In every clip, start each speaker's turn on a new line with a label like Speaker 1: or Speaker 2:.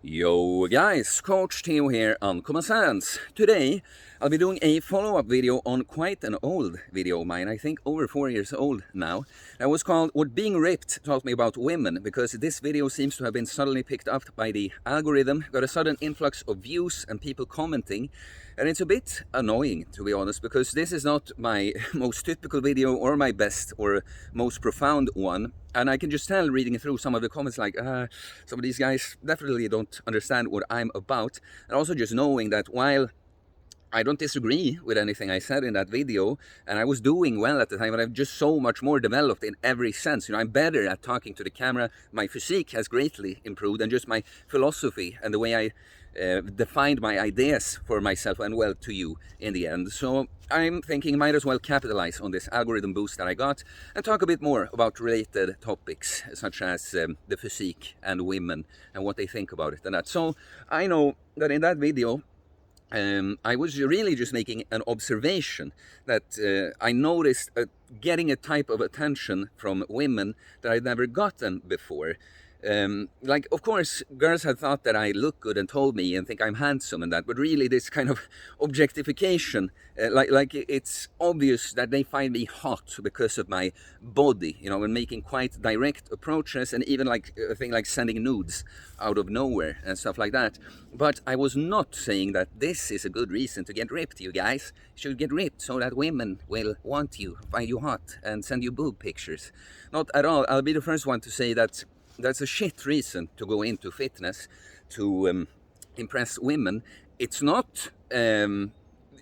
Speaker 1: Yo guys, Coach Theo here on Common Sense. Today I'll be doing a follow-up video on quite an old video of mine, I think over 4 years old now. That was called What Being Ripped Taught Me About Women, because this video seems to have been suddenly picked up by the algorithm, got a sudden influx of views and people commenting, and it's a bit annoying, to be honest, because this is not my most typical video or my best or most profound one. And I can just tell, reading through some of the comments, like, some of these guys definitely don't understand what I'm about. And also just knowing that while I don't disagree with anything I said in that video, and I was doing well at the time, but I've just so much more developed in every sense. You know, I'm better at talking to the camera. My physique has greatly improved, and just my philosophy and the way I defined my ideas for myself and, well, to you in the end. So I'm thinking might as well capitalize on this algorithm boost that I got and talk a bit more about related topics, such as the physique and women and what they think about it and that. So I know that in that video, I was really just making an observation that I noticed getting a type of attention from women that I'd never gotten before. Like, of course, girls had thought that I look good and told me and think I'm handsome and that, but really this kind of objectification, like it's obvious that they find me hot because of my body, you know, and making quite direct approaches, and even like a thing like sending nudes out of nowhere and stuff like that. But I was not saying that this is a good reason to get ripped, you guys. You should get ripped so that women will want you, find you hot, and send you boob pictures. Not at all. I'll be the first one to say that that's a shit reason to go into fitness, to impress women. It's not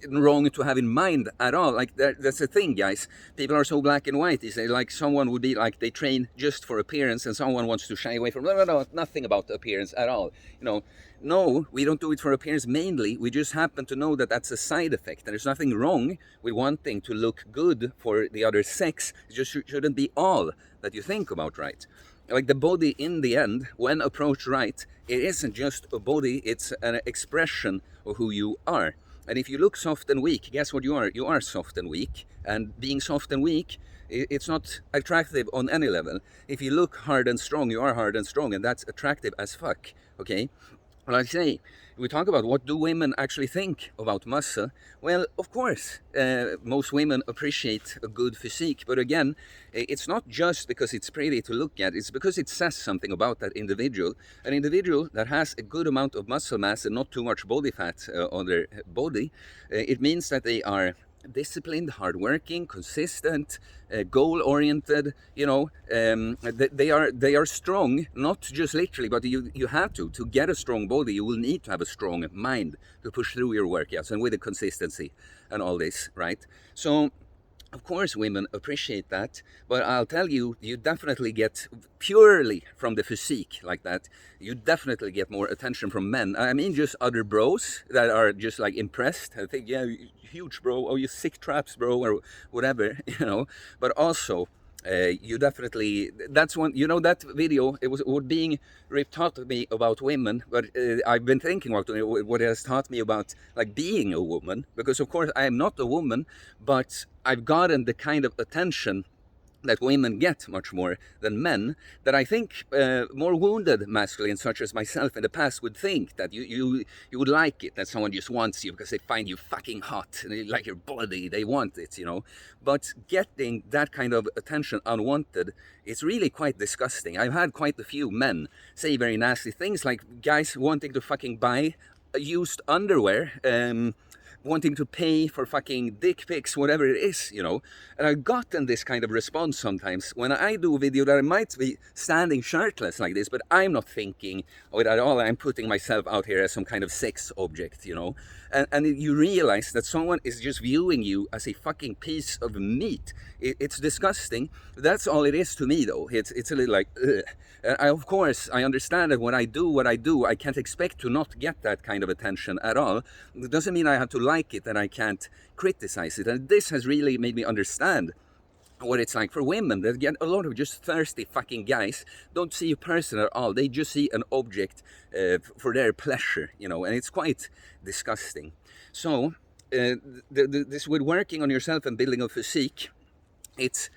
Speaker 1: wrong to have in mind at all. Like, that's the thing, guys. People are so black and white. They say, like, someone would be like, they train just for appearance, and someone wants to shy away from, no, nothing about the appearance at all. You know, no, we don't do it for appearance mainly. We just happen to know that that's a side effect, and there's nothing wrong with wanting to look good for the other sex. It just shouldn't be all that you think about, right? Like, the body in the end, when approached right, it isn't just a body, it's an expression of who you are. And if you look soft and weak, guess what you are? You are soft and weak. And being soft and weak, it's not attractive on any level. If you look hard and strong, you are hard and strong, and that's attractive as fuck, okay? Well, I say, we talk about what do women actually think about muscle. Well, of course, most women appreciate a good physique, but again, it's not just because it's pretty to look at, it's because it says something about that individual. An individual that has a good amount of muscle mass and not too much body fat on their body, it means that they are disciplined, hardworking, consistent, goal-oriented. You know, they are strong, not just literally, but you have to get a strong body. You will need to have a strong mind to push through your workouts, and with the consistency and all this, right? So of course, women appreciate that, but I'll tell you, you definitely get, purely from the physique like that, you definitely get more attention from men. I mean, just other bros that are just like impressed. I think, yeah, huge bro, oh, you sick traps, bro, or whatever, you know. But also, you definitely, that's one, you know, that video, it was what being ripped taught me about women, but I've been thinking about what it has taught me about, like, being a woman, because of course I am not a woman, but I've gotten the kind of attention that women get much more than men, that I think more wounded masculines such as myself in the past would think that you would like it, that someone just wants you because they find you fucking hot and they like your body, they want it, you know. But getting that kind of attention unwanted, it's really quite disgusting. I've had quite a few men say very nasty things, like guys wanting to fucking buy used underwear, wanting to pay for fucking dick pics, whatever it is, you know. And I've gotten this kind of response sometimes when I do a video that I might be standing shirtless like this, but I'm not thinking of it at all. I'm putting myself out here as some kind of sex object, you know. And you realize that someone is just viewing you as a fucking piece of meat. It's disgusting. That's all it is to me, though. It's a little like, ugh. Of course, I understand that when I do what I do, I can't expect to not get that kind of attention at all. It doesn't mean I have to like it and I can't criticize it. And this has really made me understand what it's like for women that get a lot of just thirsty fucking guys, don't see a person at all. They just see an object for their pleasure, you know, and it's quite disgusting. So this with working on yourself and building a physique, it's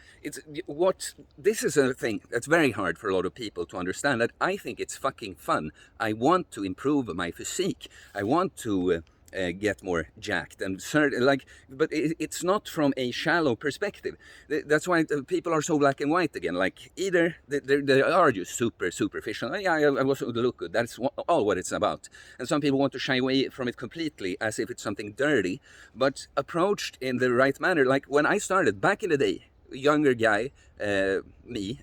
Speaker 1: what this is a thing that's very hard for a lot of people to understand, that I think it's fucking fun. I want to improve my physique. I want to get more jacked and certain, like, but it's not from a shallow perspective. That's why people are so black and white again. Like, either they are just super superficial. Yeah, I want to look good. That's all what it's about. And some people want to shy away from it completely, as if it's something dirty, but approached in the right manner. Like when I started back in the day, younger guy, me,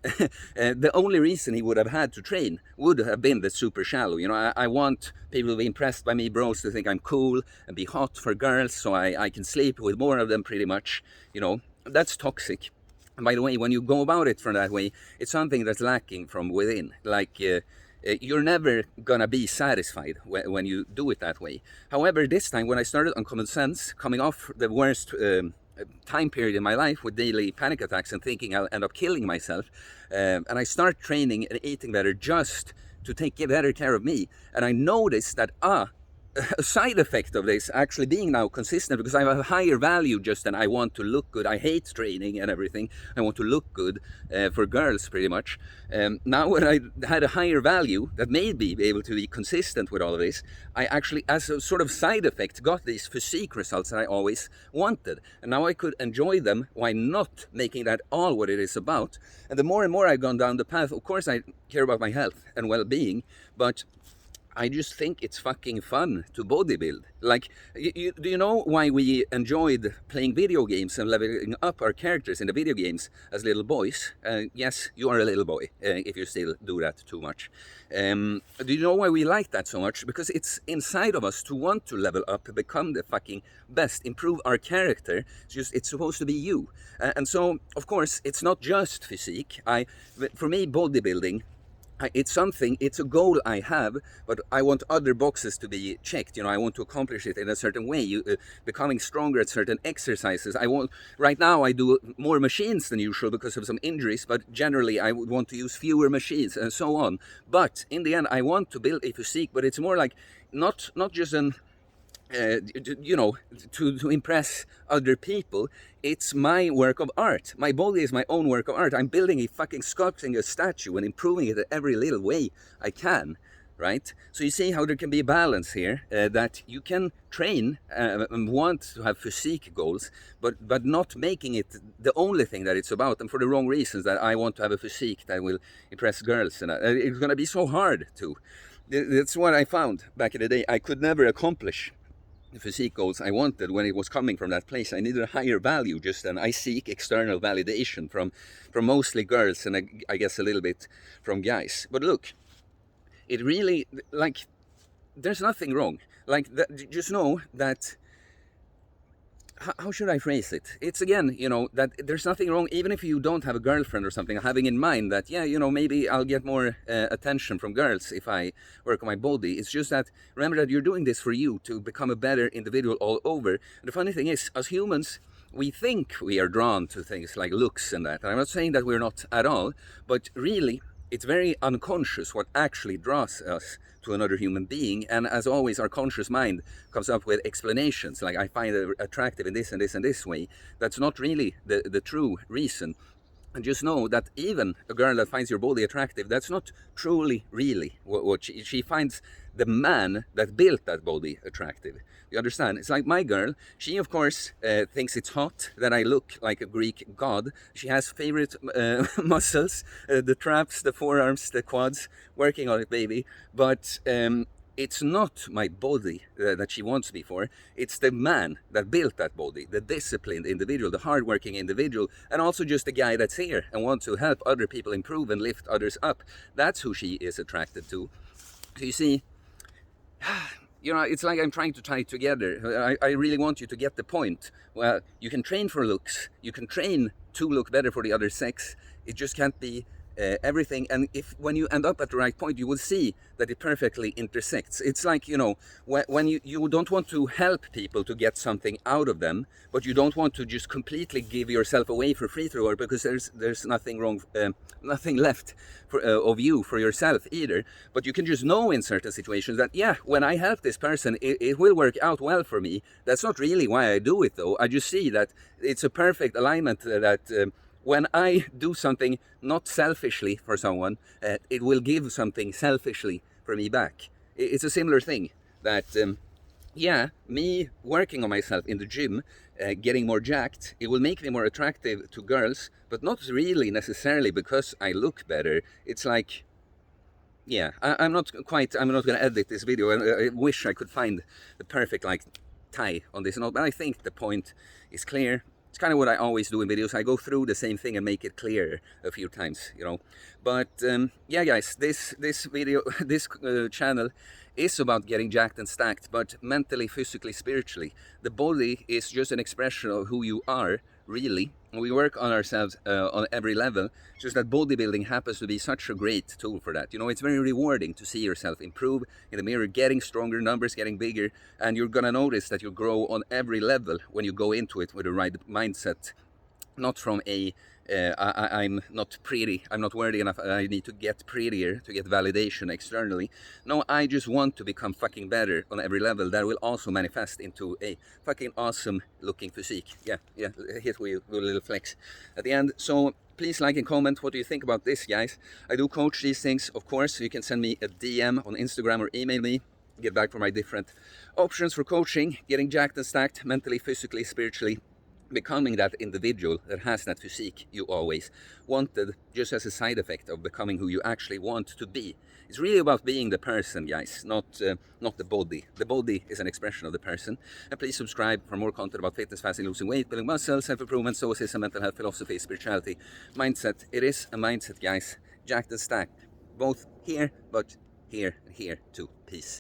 Speaker 1: the only reason he would have had to train would have been the super shallow. You know, I want people to be impressed by me, bros, to think I'm cool and be hot for girls, so I can sleep with more of them pretty much. You know, that's toxic. And by the way, when you go about it from that way, it's something that's lacking from within. Like, you're never gonna be satisfied when you do it that way. However, this time when I started Uncommon Sense, coming off the worst time period in my life with daily panic attacks and thinking I'll end up killing myself, and I start training and eating better just to take better care of me, and I noticed that a side effect of this actually being now consistent, because I have a higher value just than I want to look good. I hate training and everything. I want to look good for girls pretty much. Now when I had a higher value that made me be able to be consistent with all of this, I actually, as a sort of side effect, got these physique results that I always wanted. And now I could enjoy them while not making that all what it is about. And the more and more I've gone down the path, of course I care about my health and well-being, but I just think it's fucking fun to bodybuild. Like, do you know why we enjoyed playing video games and leveling up our characters in the video games as little boys? Yes, you are a little boy, if you still do that too much. Do you know why we like that so much? Because it's inside of us to want to level up, become the fucking best, improve our character. It's supposed to be you. And so, of course, it's not just physique. For me, bodybuilding, it's a goal I have, but I want other boxes to be checked. You know, I want to accomplish it in a certain way, becoming stronger at certain exercises. Right now I do more machines than usual because of some injuries, but generally I would want to use fewer machines and so on. But in the end, I want to build a physique, but it's more like not just an you know, to impress other people. It's my work of art. My body is my own work of art. I'm building sculpting a statue and improving it in every little way I can, right? So you see how there can be a balance here, that you can train and want to have physique goals, but not making it the only thing that it's about, and for the wrong reasons, that I want to have a physique that will impress girls, and it's going to be so hard to. That's what I found back in the day. I could never accomplish the physique goals I wanted when it was coming from that place. I needed a higher value just than I seek external validation from mostly girls, and I guess a little bit from guys. But look, it really, like, there's nothing wrong. Like, just know that, how should I phrase it? It's, again, you know, that there's nothing wrong, even if you don't have a girlfriend or something, having in mind that, yeah, you know, maybe I'll get more attention from girls if I work on my body. It's just that, remember that you're doing this for you, to become a better individual all over. And the funny thing is, as humans, we think we are drawn to things like looks and that. And I'm not saying that we're not at all, but really, it's very unconscious what actually draws us to another human being. And as always, our conscious mind comes up with explanations, like, I find it attractive in this and this and this way. That's not really the true reason. And just know that even a girl that finds your body attractive, that's not truly, really what she finds the man that built that body attractive. You understand? It's like my girl. She, of course, thinks it's hot that I look like a Greek god. She has favorite muscles, the traps, the forearms, the quads, working on it, baby. But it's not my body that she wants me for. It's the man that built that body, the disciplined individual, the hardworking individual, and also just the guy that's here and wants to help other people improve and lift others up. That's who she is attracted to. So you see, you know, it's like I'm trying to tie it together. I really want you to get the point. Well, you can train for looks. You can train to look better for the other sex. It just can't be everything. And when you end up at the right point, you will see that it perfectly intersects. It's like, you know, when you don't want to help people to get something out of them, but you don't want to just completely give yourself away for free thrower, because there's nothing wrong, nothing left of you for yourself either. But you can just know in certain situations that, yeah, when I help this person, it will work out well for me. That's not really why I do it, though. I just see that it's a perfect alignment that when I do something not selfishly for someone, it will give something selfishly for me back. It's a similar thing that, yeah, me working on myself in the gym, getting more jacked, it will make me more attractive to girls, but not really necessarily because I look better. It's like, yeah, I'm not going to edit this video, and I wish I could find the perfect like tie on this note, but I think the point is clear. It's kind of what I always do in videos. I go through the same thing and make it clearer a few times, you know. But yeah, guys, this video, this channel is about getting jacked and stacked, but mentally, physically, spiritually. The body is just an expression of who you are, really. We work on ourselves on every level. Just that bodybuilding happens to be such a great tool for that. You know, it's very rewarding to see yourself improve in the mirror, getting stronger, numbers getting bigger, and you're gonna notice that you grow on every level when you go into it with the right mindset. Not from a I'm not pretty, I'm not worthy enough, I need to get prettier to get validation externally. No, I just want to become fucking better on every level. That will also manifest into a fucking awesome looking physique. Yeah, hit with a little flex at the end. So please like and comment what do you think about this, guys. I do coach these things, of course. You can send me a DM on Instagram or email me. Get back for my different options for coaching, getting jacked and stacked mentally, physically, spiritually, becoming that individual that has that physique you always wanted, just as a side effect of becoming who you actually want to be. It's really about being the person, guys, not the body. The body is an expression of the person. And please subscribe for more content about fitness, fasting, losing weight, building muscle, self-improvement, stoicism, mental health, philosophy, spirituality, mindset. It is a mindset, guys. Jacked and stacked. Both here, but here and here too. Peace.